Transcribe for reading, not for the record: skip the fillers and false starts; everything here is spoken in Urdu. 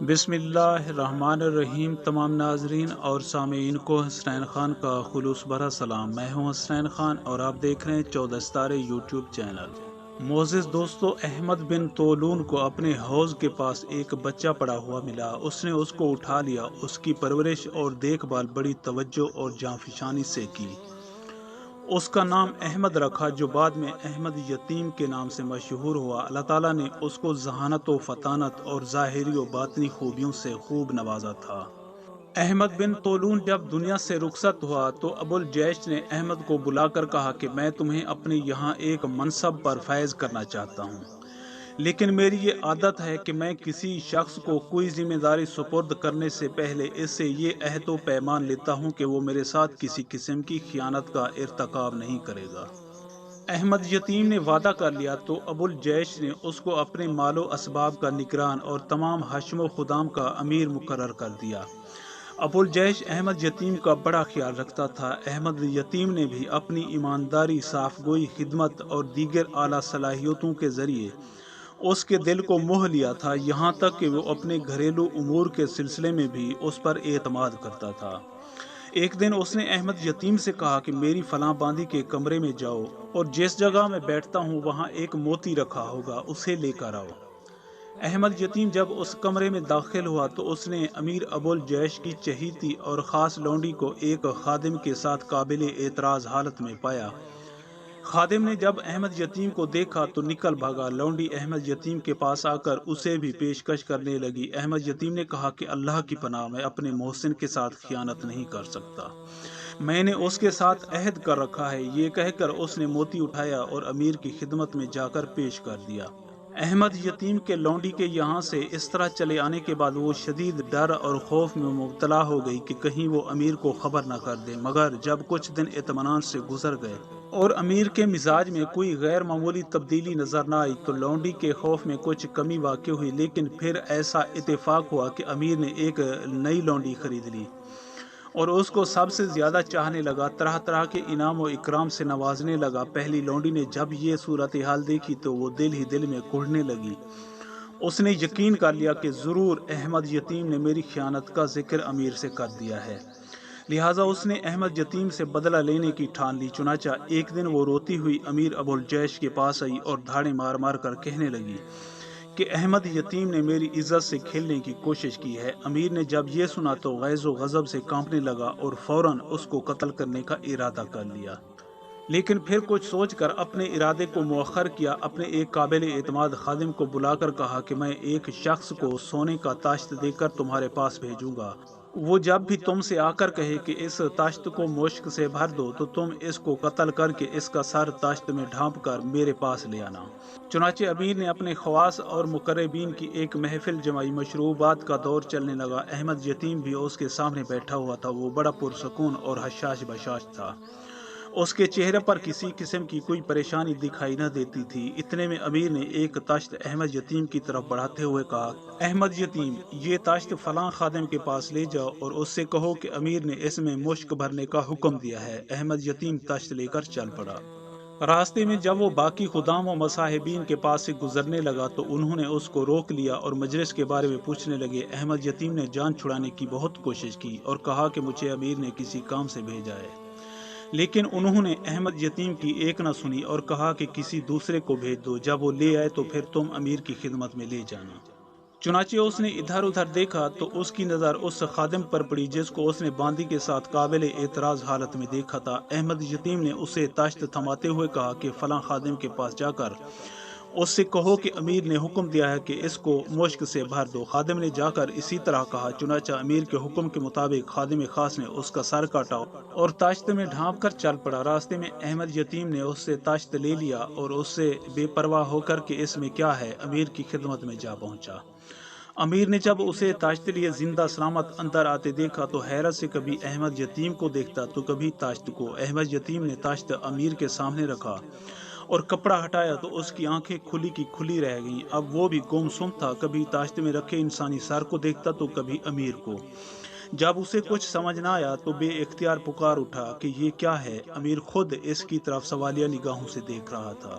بسم اللہ الرحمن الرحیم۔ تمام ناظرین اور سامعین کو حسنین خان کا خلوص بھرا سلام۔ میں ہوں حسنین خان اور آپ دیکھ رہے ہیں 14 ستارے یوٹیوب چینل۔ معزز دوستو، احمد بن طولون کو اپنے حوض کے پاس ایک بچہ پڑا ہوا ملا۔ اس نے اس کو اٹھا لیا، اس کی پرورش اور دیکھ بھال بڑی توجہ اور جانفشانی سے کی۔ اس کا نام احمد رکھا، جو بعد میں احمد یتیم کے نام سے مشہور ہوا۔ اللہ تعالیٰ نے اس کو ذہانت و فطانت اور ظاہری و باطنی خوبیوں سے خوب نوازا تھا۔ احمد بن طولون جب دنیا سے رخصت ہوا تو ابو الجیش نے احمد کو بلا کر کہا کہ میں تمہیں اپنے یہاں ایک منصب پر فائز کرنا چاہتا ہوں، لیکن میری یہ عادت ہے کہ میں کسی شخص کو کوئی ذمہ داری سپرد کرنے سے پہلے اس سے یہ عہد و پیمان لیتا ہوں کہ وہ میرے ساتھ کسی قسم کی خیانت کا ارتکاب نہیں کرے گا۔ احمد یتیم نے وعدہ کر لیا تو ابو الجیش نے اس کو اپنے مال و اسباب کا نگران اور تمام حشم و خدام کا امیر مقرر کر دیا۔ ابو الجیش احمد یتیم کا بڑا خیال رکھتا تھا۔ احمد یتیم نے بھی اپنی ایمانداری، صاف گوئی، خدمت اور دیگر اعلیٰ صلاحیتوں کے ذریعے اس کے دل کو موہ لیا تھا، یہاں تک کہ وہ اپنے گھریلو امور کے سلسلے میں بھی اس پر اعتماد کرتا تھا۔ ایک دن اس نے احمد یتیم سے کہا کہ میری فلاں باندی کے کمرے میں جاؤ اور جس جگہ میں بیٹھتا ہوں وہاں ایک موتی رکھا ہوگا، اسے لے کر آؤ۔ احمد یتیم جب اس کمرے میں داخل ہوا تو اس نے امیر ابو الجیش کی چہیتی اور خاص لونڈی کو ایک خادم کے ساتھ قابل اعتراض حالت میں پایا۔ خادم نے جب احمد یتیم کو دیکھا تو نکل بھاگا۔ لونڈی احمد یتیم کے پاس آ کر اسے بھی پیشکش کرنے لگی۔ احمد یتیم نے کہا کہ اللہ کی پناہ، میں اپنے محسن کے ساتھ خیانت نہیں کر سکتا، میں نے اس کے ساتھ عہد کر رکھا ہے۔ یہ کہہ کر اس نے موتی اٹھایا اور امیر کی خدمت میں جا کر پیش کر دیا۔ احمد یتیم کے لونڈی کے یہاں سے اس طرح چلے آنے کے بعد وہ شدید ڈر اور خوف میں مبتلا ہو گئی کہ کہیں وہ امیر کو خبر نہ کر دے، مگر جب کچھ دن اطمینان سے گزر گئے اور امیر کے مزاج میں کوئی غیر معمولی تبدیلی نظر نہ آئی تو لونڈی کے خوف میں کچھ کمی واقع ہوئی۔ لیکن پھر ایسا اتفاق ہوا کہ امیر نے ایک نئی لونڈی خرید لی اور اس کو سب سے زیادہ چاہنے لگا، طرح طرح کے انعام و اکرام سے نوازنے لگا۔ پہلی لونڈی نے جب یہ صورتحال دیکھی تو وہ دل ہی دل میں کڑھنے لگی۔ اس نے یقین کر لیا کہ ضرور احمد یتیم نے میری خیانت کا ذکر امیر سے کر دیا ہے، لہٰذا اس نے احمد یتیم سے بدلہ لینے کی ٹھان لی۔ چنانچہ ایک دن وہ روتی ہوئی امیر ابو الجیش کے پاس آئی اور دھاڑے مار مار کر کہنے لگی کہ احمد یتیم نے میری عزت سے کھیلنے کی کوشش کی ہے۔ امیر نے جب یہ سنا تو غیظ و غضب سے کانپنے لگا اور فوراً اس کو قتل کرنے کا ارادہ کر لیا، لیکن پھر کچھ سوچ کر اپنے ارادے کو مؤخر کیا۔ اپنے ایک قابل اعتماد خادم کو بلا کر کہا کہ میں ایک شخص کو سونے کا تاشت دے کر تمہارے پاس بھیجوں گا، وہ جب بھی تم سے آ کر کہے کہ اس تاشت کو مشک سے بھر دو تو تم اس کو قتل کر کے اس کا سر تاشت میں ڈھانپ کر میرے پاس لے آنا۔ چنانچہ امیر نے اپنے خواص اور مقربین کی ایک محفل جمائی، مشروبات کا دور چلنے لگا۔ احمد یتیم بھی اس کے سامنے بیٹھا ہوا تھا۔ وہ بڑا پرسکون اور حشاش بشاش تھا، اس کے چہرے پر کسی قسم کی کوئی پریشانی دکھائی نہ دیتی تھی۔ اتنے میں امیر نے ایک تاشت احمد یتیم کی طرف بڑھاتے ہوئے کہا، احمد یتیم، یہ تاشت فلاں خادم کے پاس لے جاؤ اور اس سے کہو کہ امیر نے اس میں مشک بھرنے کا حکم دیا ہے۔ احمد یتیم تاشت لے کر چل پڑا۔ راستے میں جب وہ باقی خدام و مصاحبین کے پاس سے گزرنے لگا تو انہوں نے اس کو روک لیا اور مجلس کے بارے میں پوچھنے لگے۔ احمد یتیم نے جان چھڑانے کی بہت کوشش کی اور کہا کہ مجھے امیر نے کسی کام سے بھیجا ہے، لیکن انہوں نے احمد یتیم کی ایک نہ سنی اور کہا کہ کسی دوسرے کو بھیج دو، جب وہ لے آئے تو پھر تم امیر کی خدمت میں لے جانا۔ چنانچہ اس نے ادھر ادھر دیکھا تو اس کی نظر اس خادم پر پڑی جس کو اس نے باندی کے ساتھ قابل اعتراض حالت میں دیکھا تھا۔ احمد یتیم نے اسے تاشت تھماتے ہوئے کہا کہ فلاں خادم کے پاس جا کر اس سے کہو کہ امیر نے حکم دیا ہے کہ اس کو مشک سے بھر دو۔ خادم نے جا کر اسی طرح کہا۔ چنانچہ امیر کے حکم کے مطابق خادم خاص نے اس کا سر کاٹا اور تاشت میں ڈھانپ کر چل پڑا۔ راستے میں احمد یتیم نے اس سے تاشت لے لیا اور اس سے بے پرواہ ہو کر کہ اس میں کیا ہے، امیر کی خدمت میں جا پہنچا۔ امیر نے جب اسے تاشت لیے زندہ سلامت اندر آتے دیکھا تو حیرت سے کبھی احمد یتیم کو دیکھتا تو کبھی تاشت کو۔ احمد یتیم نے تاشت امیر کے سامنے رکھا اور کپڑا ہٹایا تو اس کی آنکھیں کھلی کی کھلی رہ گئیں۔ اب وہ بھی گم سم تھا، کبھی تاشت میں رکھے انسانی سر کو دیکھتا تو کبھی امیر کو۔ جب اسے کچھ سمجھ نہ آیا تو بے اختیار پکار اٹھا کہ یہ کیا ہے۔ امیر خود اس کی طرف سوالیہ نگاہوں سے دیکھ رہا تھا۔